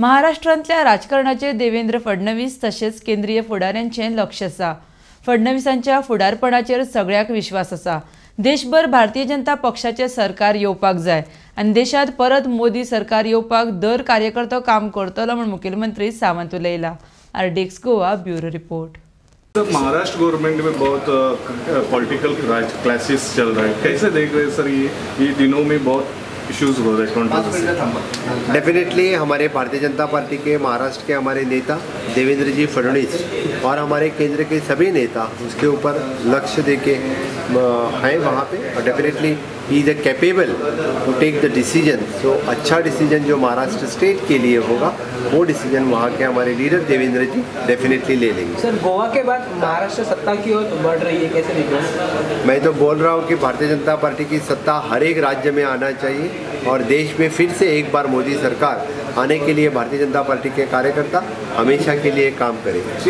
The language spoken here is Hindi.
महाराष्ट्रांतल्या राजकारणाचेर देवेंद्र फडणवीस तशेंच केंद्रीय फुडाऱ्यांचें लक्ष आसा। फडणवीसांच्या फुडारपणाचेर सगळ्याक विश्वास आसा। देशभर भारतीय जनता पक्षाचे सरकार येवपाक जाय आनी देशांत परत मोदी सरकार येवपाक दर कार्यकर्तो काम करतलो म्हूण मुखेलमंत्री सावंत उलयला। RDX Goa bureau report. Maharashtra government में बहुत पॉलिटिकल क्लासेस चल रहा है, कैसे देख रहे हैं सर? ये दिनों में बहुत इश्यूज हो रहे हैं। डेफिनेटली हमारे भारतीय जनता पार्टी के महाराष्ट्र के हमारे नेता देवेंद्र जी फडणवीस और हमारे केंद्र के सभी नेता उसके ऊपर लक्ष्य देके हैं वहाँ पे, और definitely he is capable to take the decision. So अच्छा डिसीजन जो महाराष्ट्र स्टेट के लिए होगा वो डिसीजन वहाँ के हमारे लीडर देवेंद्र जी डेफिनेटली ले लेंगे। सर, गोवा के बाद महाराष्ट्र सत्ता की ओर बढ़ रही है, कैसे देख रहे हैं? मैं तो बोल रहा हूँ कि भारतीय जनता पार्टी की सत्ता हर एक राज्य में आना चाहिए और देश में फिर से एक बार मोदी सरकार आने के लिए भारतीय जनता पार्टी के कार्यकर्ता हमेशा के लिए काम करेंगे।